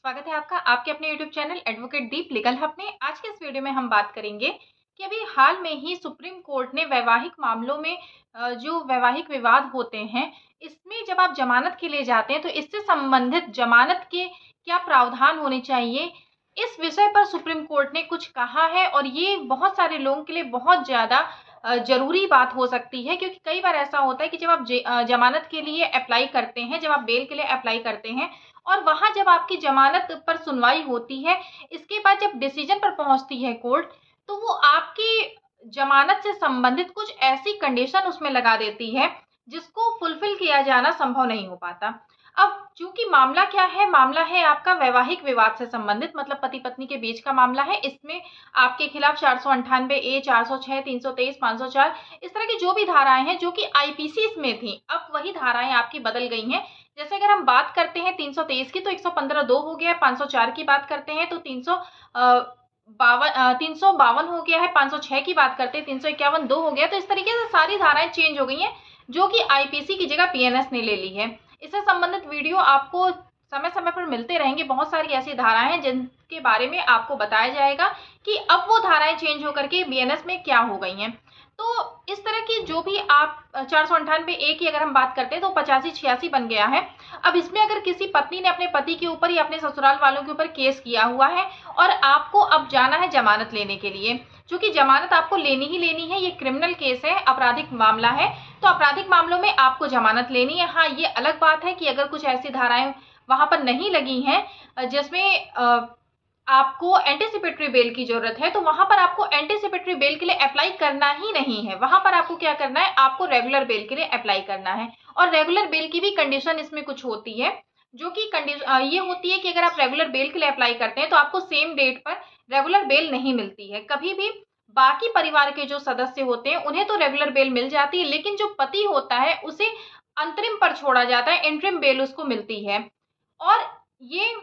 स्वागत है आपका आपके अपने YouTube चैनल एडवोकेट दीप लीगल हब में। आज के इस वीडियो में हम बात करेंगे कि अभी हाल में ही सुप्रीम कोर्ट ने वैवाहिक मामलों में जो वैवाहिक विवाद होते हैं, इसमें जब आप जमानत के लिए जाते हैं तो इससे संबंधित जमानत के क्या प्रावधान होने चाहिए, इस विषय पर सुप्रीम कोर्ट ने कुछ कहा है। और ये बहुत सारे लोगों के लिए बहुत ज़्यादा ज़रूरी बात हो सकती है, क्योंकि कई बार ऐसा होता है कि जब आप जमानत के लिए अप्लाई करते हैं, जब आप बेल के लिए अप्लाई करते हैं और वहाँ जब आपकी ज़मानत पर सुनवाई होती है, इसके बाद जब डिसीज़न पर पहुँचती है कोर्ट, तो वो आपकी ज़मानत से संबंधित कुछ ऐसी कंडीशन उसमें लगा देती है, जिसको फुलफ़िल किया जाना संभव नहीं हो पाता। अब चूँकि मामला क्या है, मामला है आपका वैवाहिक विवाद से संबंधित, मतलब पति-पत्नी के बीच का मामला है। इसमें आपके खिलाफ 498 ए, 406, 323, 504 इस तरह की जो भी धाराएँ हैं, जो कि आईपीसी में थी, अब वही धाराएँ आपकी बदल गई हैं। जैसे अगर हम बात करते हैं 323 की, तो 115(2) हो गया है, 504 की बात करते हैं तो 352 हो गया है, 506 की बात करते हैं 351(2) हो गया। तो इस तरीके से सारी धाराएँ चेंज हो गई हैं, जो कि आईपीसी की जगह पीएनएस ने ले ली है। इससे संबंधित वीडियो आपको समय-समय पर मिलते रहेंगे। बहुत सारी ऐसी धाराएँ हैं जिनके बारे में आपको बताया जाएगा कि अब वो धाराएँ चेंज होकर के बीएनएस में क्या हो गई हैं। तो इस तरह की जो भी आप 498 ए की अगर हम बात करते हैं तो 85-86 बन गया है। अब इसमें अगर किसी पत्नी ने अपने पति के ऊपर या अपने ससुराल वालों के ऊपर केस किया हुआ है और आपको अब जाना है जमानत लेने के लिए, चूँकि जमानत आपको लेनी ही लेनी है, ये क्रिमिनल केस है, आपराधिक मामला है, तो आपराधिक मामलों में आपको जमानत लेनी है। हाँ, ये अलग बात है कि अगर कुछ ऐसी धाराएँ वहाँ पर नहीं लगी हैं जिसमें आपको एंटीसिपेटरी बेल की ज़रूरत है, तो वहाँ पर आपको एंटीसिपेटरी बेल के लिए अप्लाई करना ही नहीं है। वहाँ पर आपको क्या करना है, आपको रेगुलर बेल के लिए अप्लाई करना है। और रेगुलर बेल की भी कंडीशन इसमें कुछ होती है, जो कि ये होती है कि अगर आप रेगुलर बेल के लिए अप्लाई करते हैं, तो आपको सेम डेट पर रेगुलर बेल नहीं मिलती है। कभी भी बाकी परिवार के जो सदस्य होते हैं, उन्हें तो रेगुलर बेल मिल जाती है, लेकिन जो पति होता है, उसे अंतरिम पर छोड़ा जाता है, इंटरिम बेल उसको मिलती है। और ये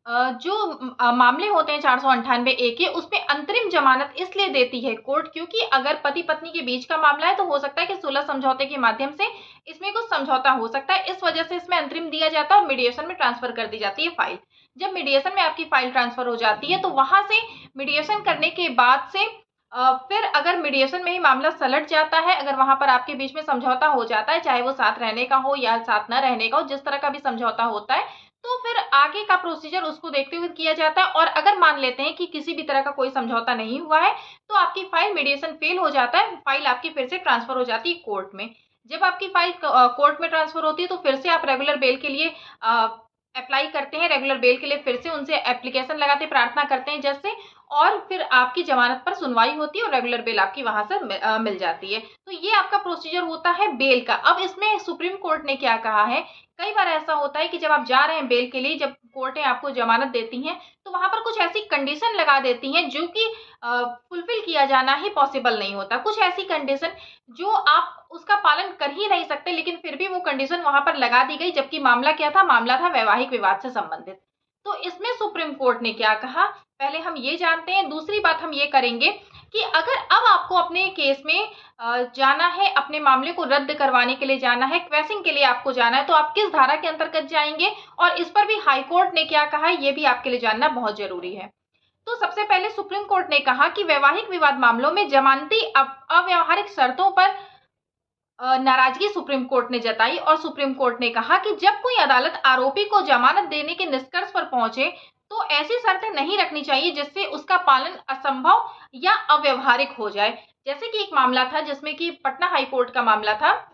जो मामले होते हैं 498 ए के, उसमें अंतरिम जमानत इसलिए देती है कोर्ट, क्योंकि अगर पति पत्नी के बीच का मामला है तो हो सकता है कि सुलह समझौते के माध्यम से इसमें कुछ समझौता हो सकता है। इस वजह से इसमें अंतरिम दिया जाता है और मीडिएशन में ट्रांसफर कर दी जाती है फाइल। जब मीडिएशन में आपकी फाइल ट्रांसफर हो जाती है, तो वहां से मीडिएशन करने के बाद से फिर अगर मीडिएशन में ही मामला सलट जाता है, अगर वहां पर आपके बीच में समझौता हो जाता है, चाहे वो साथ रहने का हो या साथ न रहने का हो, जिस तरह का भी समझौता होता है, तो फिर आगे का प्रोसीजर उसको देखते हुए किया जाता है। और अगर मान लेते हैं कि किसी भी तरह का कोई समझौता नहीं हुआ है, तो आपकी फाइल मीडिएशन फेल हो जाता है, फाइल आपकी फिर से ट्रांसफर हो जाती है कोर्ट में। जब आपकी फाइल कोर्ट में ट्रांसफर होती है, तो फिर से आप रेगुलर बेल के लिए अप्लाई करते हैं, रेगुलर बेल के लिए फिर से उनसे एप्लीकेशन लगाते, प्रार्थना करते हैं जैसे, और फिर आपकी जमानत पर सुनवाई होती है और रेगुलर बेल आपकी वहां से मिल जाती है। तो ये आपका प्रोसीजर होता है बेल का। अब इसमें सुप्रीम कोर्ट ने क्या कहा है, कई बार ऐसा होता है कि जब आप जा रहे हैं बेल के लिए, जब कोर्टें आपको जमानत देती हैं, तो वहां पर कुछ ऐसी कंडीशन लगा देती हैं जो कि फुलफिल किया जाना ही पॉसिबल नहीं होता। कुछ ऐसी कंडीशन जो आप उसका पालन कर ही नहीं सकते, लेकिन फिर भी वो कंडीशन वहां पर लगा दी गई, जबकि मामला क्या था, मामला था वैवाहिक विवाद से संबंधित। तो इसमें सुप्रीम कोर्ट ने क्या कहा, पहले हम ये जानते हैं। दूसरी बात हम ये करेंगे कि अगर अब आपको अपने केस में जाना है, अपने मामले को रद्द करवाने के लिए जाना है, क्वेसिंग के लिए आपको जाना है, तो आप किस धारा के अंतर्गत जाएंगे, और इस पर भी हाई कोर्ट ने क्या कहा है, ये भी आपके लिए जानना बहुत जरूरी है। तो सबसे पहले सुप्रीम कोर्ट ने कहा कि वैवाहिक विवाद मामलों में जमानती अव्यावहारिक शर्तों पर नाराजगी सुप्रीम कोर्ट ने जताई, और सुप्रीम कोर्ट ने कहा कि जब कोई अदालत आरोपी को जमानत देने के निष्कर्ष पर पहुंचे, तो ऐसी शर्तें नहीं रखनी चाहिए जिससे उसका पालन असंभव या अव्यवहारिक हो जाए। जैसे कि एक मामला था जिसमें कि पटना हाई कोर्ट का मामला था,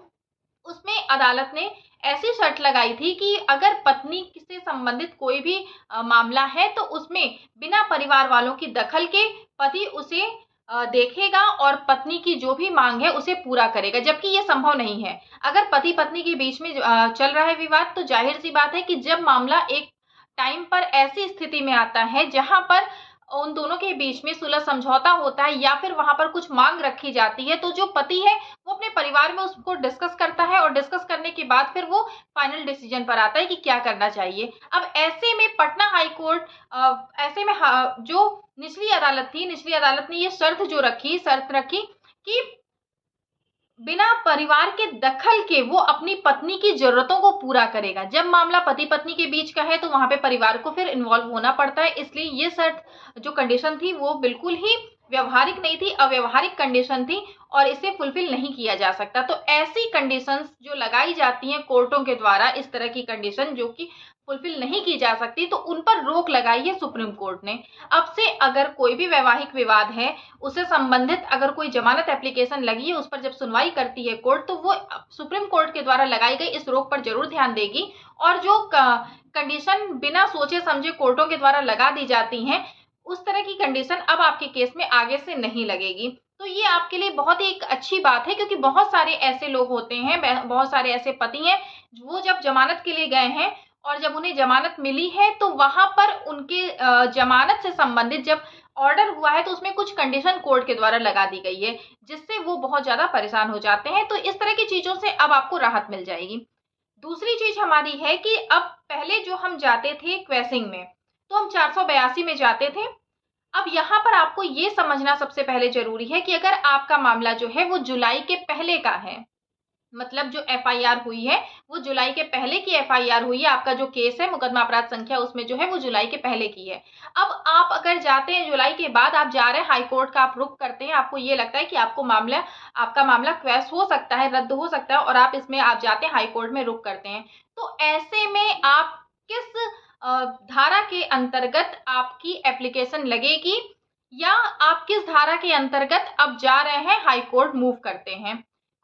उसमें अदालत ने ऐसी शर्त लगाई थी कि अगर पत्नी से संबंधित कोई भी मामला है, तो उसमें बिना परिवार वालों की दखल के पति उसे देखेगा और पत्नी की जो भी मांग है उसे पूरा करेगा, जबकि ये संभव नहीं है। अगर पति पत्नी के बीच में चल रहा है विवाद, तो जाहिर सी बात है कि जब मामला एक टाइम पर ऐसी स्थिति में आता है जहां पर उन दोनों के बीच में सुलह समझौता होता है या फिर वहां पर कुछ मांग रखी जाती है, तो जो पति है वो अपने परिवार में उसको डिस्कस करता है, और डिस्कस करने के बाद फिर वो फाइनल डिसीजन पर आता है कि क्या करना चाहिए। अब ऐसे में पटना हाई कोर्ट ऐसे में जो निचली अदालत थी, निचली अदालत ने ये शर्त रखी कि बिना परिवार के दखल के वो अपनी पत्नी की जरूरतों को पूरा करेगा। जब मामला पति पत्नी के बीच का है तो वहां पे परिवार को फिर इन्वॉल्व होना पड़ता है, इसलिए ये शर्त जो कंडीशन थी वो बिल्कुल ही व्यवहारिक नहीं थी, अव्यवहारिक कंडीशन थी और इसे फुलफिल नहीं किया जा सकता। तो ऐसी कंडीशंस जो लगाई जाती हैं कोर्टों के द्वारा, इस तरह की कंडीशन जो कि फुलफिल नहीं की जा सकती, तो उन पर रोक लगाई है सुप्रीम कोर्ट ने। अब से अगर कोई भी वैवाहिक विवाद है, उससे संबंधित अगर कोई जमानत एप्लीकेशन लगी है, उस पर जब सुनवाई करती है कोर्ट, तो वो सुप्रीम कोर्ट के द्वारा लगाई गई इस रोक पर जरूर ध्यान देगी और जो कंडीशन बिना सोचे समझे कोर्टों के द्वारा लगा दी जाती हैं, उस तरह की कंडीशन अब आपके केस में आगे से नहीं लगेगी। तो ये आपके लिए बहुत ही एक अच्छी बात है, क्योंकि बहुत सारे ऐसे लोग होते हैं, बहुत सारे ऐसे पति हैं, वो जब जमानत के लिए गए हैं और जब उन्हें जमानत मिली है तो वहां पर उनके जमानत से संबंधित जब ऑर्डर हुआ है तो उसमें कुछ कंडीशन कोर्ट के द्वारा लगा दी गई है, जिससे वो बहुत ज्यादा परेशान हो जाते हैं। तो इस तरह की चीजों से अब आपको राहत मिल जाएगी। दूसरी चीज हमारी है कि अब पहले जो हम जाते थे क्वेसिंग में, तो हम 482 में जाते थे। अब यहाँ पर आपको ये समझना सबसे पहले जरूरी है कि अगर आपका मामला जो है वो जुलाई के पहले का है, मतलब जो एफआईआर हुई है वो जुलाई के पहले की एफआईआर हुई है, आपका जो केस है मुकदमा अपराध संख्या उसमें जो है वो जुलाई के पहले की है। अब आप अगर जाते हैं जुलाई के बाद, आप जा रहे हैं हाई कोर्ट का, आप रुख करते हैं, आपको ये लगता है कि आपका मामला क्वैश हो सकता है, रद्द हो सकता है, और आप इसमें आप जाते हैं हाई कोर्ट में रुख करते हैं, तो ऐसे में आप किस धारा के अंतर्गत आपकी एप्लीकेशन लगेगी या आप किस धारा के अंतर्गत अब जा रहे हैं हाई कोर्ट मूव करते हैं।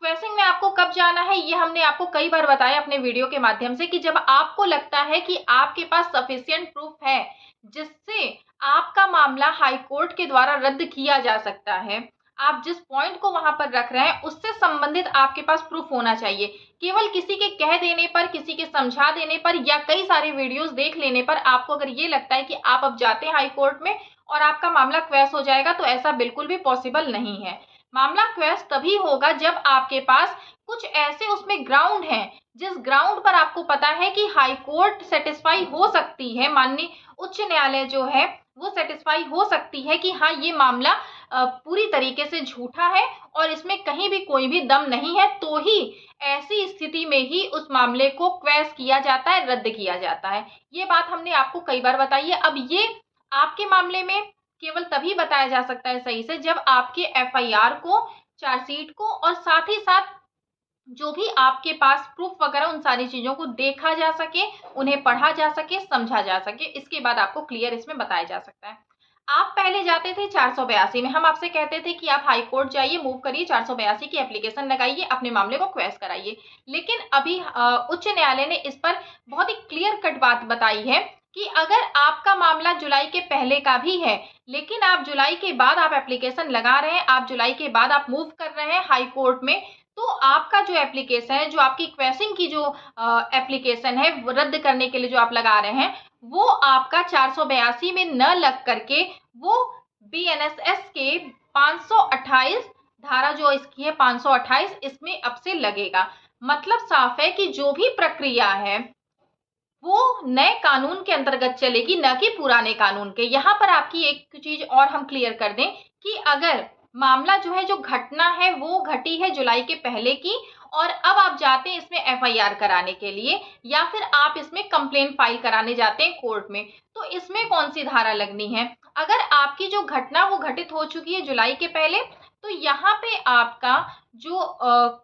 क्वेसिंग में आपको कब जाना है ये हमने आपको कई बार बताया अपने वीडियो के माध्यम से कि जब आपको लगता है कि आपके पास सफिशिएंट प्रूफ है जिससे आपका मामला हाई कोर्ट के द्वारा रद्द किया जा सकता है, आप जिस पॉइंट को वहां पर रख रहे हैं उससे संबंधित आपके पास प्रूफ होना चाहिए। केवल किसी के कह देने पर, किसी के समझा देने पर या कई सारे वीडियोस देख लेने पर आपको अगर ये लगता है कि आप अब जाते हैं हाई कोर्ट में और आपका मामला क्वैश हो जाएगा, तो ऐसा बिल्कुल भी पॉसिबल नहीं है। मामला क्वैश तभी होगा जब आपके पास कुछ ऐसे उसमें ग्राउंड हैं जिस ग्राउंड पर आपको पता है कि हाई कोर्ट सेटिस्फाई हो सकती है, माननीय उच्च न्यायालय जो है वो सेटिस्फाई हो सकती है कि हाँ ये मामला पूरी तरीके से झूठा है और इसमें कहीं भी कोई भी दम नहीं है, तो ही ऐसी स्थिति में ही उस मामले को क्वैश किया जाता है, रद्द किया जाता है। ये बात हमने आपको कई बार बताई है। अब ये आपके मामले में केवल तभी बताया जा सकता है सही से जब आपके एफआईआर को, चार्जशीट को और साथ ही साथ जो भी आपके पास प्रूफ वगैरह उन सारी चीजों को देखा जा सके, उन्हें पढ़ा जा सके, समझा जा सके, इसके बाद आपको क्लियर इसमें बताया जा सकता है। आप पहले जाते थे 482 में, हम आपसे कहते थे कि आप हाई कोर्ट जाइए, मूव करिए, 482 की एप्लीकेशन लगाइए, अपने मामले को क्वैश कराइए। लेकिन अभी उच्च न्यायालय ने इस पर बहुत ही क्लियर कट बात बताई है कि अगर आपका मामला जुलाई के पहले का भी है लेकिन आप जुलाई के बाद आप एप्लीकेशन लगा रहे हैं, आप जुलाई के बाद आप मूव कर रहे हैं हाई कोर्ट में, तो आपका जो एप्लीकेशन है, जो आपकी क्वैशिंग की जो एप्लीकेशन है रद्द करने के लिए जो आप लगा रहे हैं, वो आपका 482 में न लग करके वो बीएनएसएस के 528 धारा जो इसकी है 528 इसमें अब से लगेगा। मतलब साफ है कि जो भी प्रक्रिया है वो नए कानून के अंतर्गत चलेगी, न कि पुराने कानून के। यहाँ पर आपकी एक चीज और हम क्लियर कर दें कि अगर मामला जो है, जो घटना है वो घटी है जुलाई के पहले की और अब आप जाते हैं इसमें एफआईआर कराने के लिए या फिर आप इसमें कंप्लेन फाइल कराने जाते हैं कोर्ट में, तो इसमें कौन सी धारा लगनी है। अगर आपकी जो घटना वो घटित हो चुकी है जुलाई के पहले, तो यहाँ पे आपका जो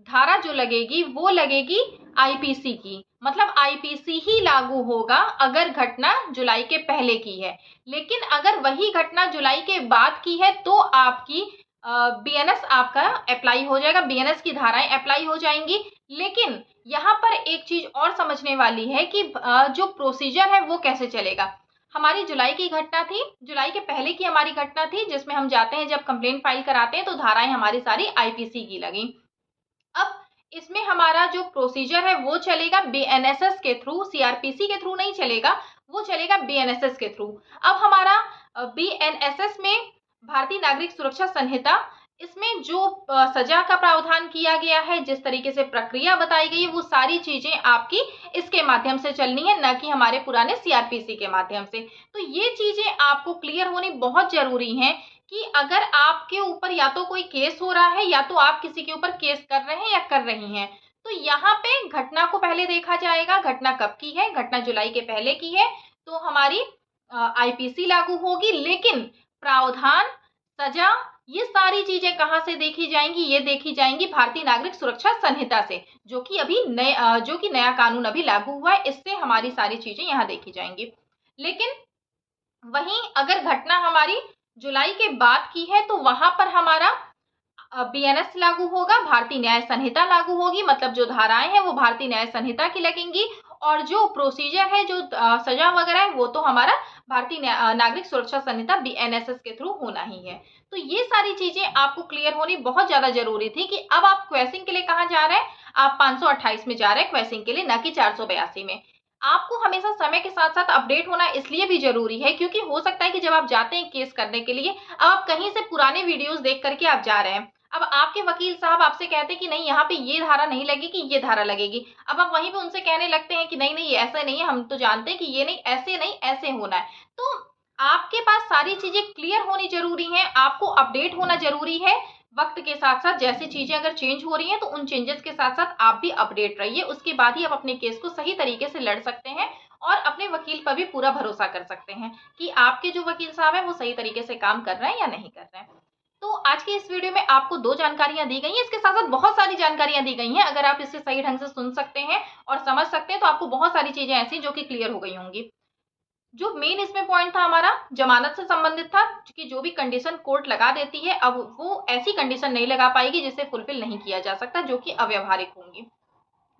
धारा जो लगेगी वो लगेगी आईपीसी की, मतलब आईपीसी ही लागू होगा अगर घटना जुलाई के पहले की है। लेकिन अगर वही घटना जुलाई के बाद की है तो आपकी बीएनएस आपका अप्लाई हो जाएगा, बीएनएस की धाराएं अप्लाई हो जाएंगी। लेकिन यहाँ पर एक चीज और समझने वाली है कि जो प्रोसीजर है वो कैसे चलेगा। हमारी जुलाई की घटना थी, जुलाई के पहले की हमारी घटना थी जिसमें हम जाते हैं जब कंप्लेन फाइल कराते हैं तो धाराएं हमारी सारी आईपीसी की लगी। अब इसमें हमारा जो प्रोसीजर है वो चलेगा बीएनएसएस के थ्रू, सीआरपीसी के थ्रू नहीं चलेगा, वो चलेगा बीएनएसएस के थ्रू। अब हमारा बीएनएसएस में भारतीय नागरिक सुरक्षा संहिता, इसमें जो सजा का प्रावधान किया गया है, जिस तरीके से प्रक्रिया बताई गई है, वो सारी चीजें आपकी इसके माध्यम से चलनी है, न कि हमारे पुराने सीआरपीसी के माध्यम से। तो ये चीजें आपको क्लियर होनी बहुत जरूरी है कि अगर आपके ऊपर या तो कोई केस हो रहा है या तो आप किसी के ऊपर केस कर रहे हैं या कर रही हैं, तो यहाँ पे घटना को पहले देखा जाएगा। घटना कब की है? घटना जुलाई के पहले की है, तो हमारी आईपीसी लागू होगी। लेकिन प्रावधान, सजा, ये सारी चीजें कहाँ से देखी जाएंगी? ये देखी जाएंगी भारतीय नागरिक सुरक्षा संहिता से, जो कि अभी नया कानून अभी लागू हुआ है। इससे हमारी सारी चीजें यहाँ देखी जाएंगी। लेकिन वहीं अगर घटना हमारी जुलाई के बाद की है तो वहां पर हमारा बीएनएस लागू होगा, भारतीय न्याय संहिता लागू होगी। मतलब जो धाराएं हैं वो भारतीय न्याय संहिता की लगेंगी, और जो प्रोसीजर है, जो सजा वगैरह है, वो तो हमारा भारतीय नागरिक सुरक्षा संहिता बीएनएसएस के थ्रू होना ही है। तो ये सारी चीजें आपको क्लियर होनी बहुत ज्यादा जरूरी थी कि अब आप क्वेसिंग के लिए कहाँ जा रहे हैं? आप 528 में जा रहे हैं क्वेसिंग के लिए, न कि 482 में। आपको हमेशा समय के साथ साथ अपडेट होना इसलिए भी जरूरी है क्योंकि हो सकता है कि जब आप जाते हैं केस करने के लिए, अब आप कहीं से पुराने वीडियोस देख करके आप जा रहे हैं। अब आपके वकील साहब आपसे कहते हैं कि नहीं, यहाँ पे ये धारा नहीं लगेगी, ये धारा लगेगी। अब आप वहीं पे उनसे कहने लगते हैं कि नहीं नहीं, ऐसा नहीं है, हम तो जानते हैं कि ये नहीं, ऐसे नहीं, ऐसे होना है। तो आपके पास सारी चीजें क्लियर होनी जरूरी है, आपको अपडेट होना जरूरी है। वक्त के साथ साथ जैसे चीजें अगर चेंज हो रही हैं तो उन चेंजेस के साथ साथ आप भी अपडेट रहिए। उसके बाद ही आप अपने केस को सही तरीके से लड़ सकते हैं और अपने वकील पर भी पूरा भरोसा कर सकते हैं कि आपके जो वकील साहब हैं वो सही तरीके से काम कर रहे हैं या नहीं कर रहे हैं। तो आज की इस वीडियो में आपको 2 जानकारियां दी गई हैं। इसके साथ साथ बहुत सारी जानकारियां दी गई हैं। अगर आप इसे सही ढंग से सुन सकते हैं और समझ सकते हैं तो आपको बहुत सारी चीजें ऐसी जो कि क्लियर हो गई होंगी। जो मेन इसमें पॉइंट था हमारा जमानत से संबंधित था कि जो भी कंडीशन कोर्ट लगा देती है, अब वो ऐसी कंडीशन नहीं लगा पाएगी जिसे फुलफिल नहीं किया जा सकता, जो कि अव्यवहारिक होंगी।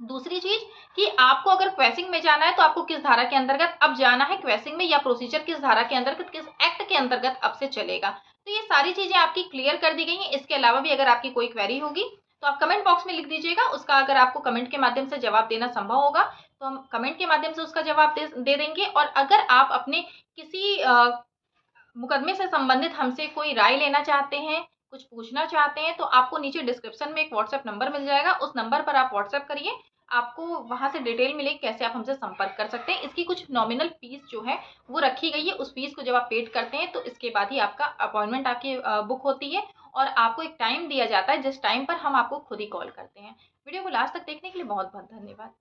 दूसरी चीज कि आपको अगर क्वेसिंग में जाना है तो आपको किस धारा के अंतर्गत अब जाना है क्वेसिंग में, या प्रोसीजर किस धारा के अंतर्गत, किस एक्ट के अंतर्गत अब से चलेगा। तो ये सारी चीजें आपकी क्लियर कर दी गई हैं। इसके अलावा भी अगर आपकी कोई क्वेरी होगी तो आप कमेंट बॉक्स में लिख दीजिएगा। उसका अगर आपको कमेंट के माध्यम से जवाब देना संभव होगा तो हम कमेंट के माध्यम से उसका जवाब दे देंगे। और अगर आप अपने किसी मुकदमे से संबंधित हमसे कोई राय लेना चाहते हैं, कुछ पूछना चाहते हैं, तो आपको नीचे डिस्क्रिप्शन में एक व्हाट्सएप नंबर मिल जाएगा। उस नंबर पर आप व्हाट्सएप करिए, आपको वहां से डिटेल मिलेगी कैसे आप हमसे संपर्क कर सकते हैं। इसकी कुछ नॉमिनल फीस जो है वो रखी गई है। उस फीस को जब आप पेड करते हैं तो इसके बाद ही आपका अपॉइंटमेंट आपकी बुक होती है और आपको एक टाइम दिया जाता है जिस टाइम पर हम आपको खुद ही कॉल करते हैं। वीडियो को लास्ट तक देखने के लिए बहुत बहुत धन्यवाद।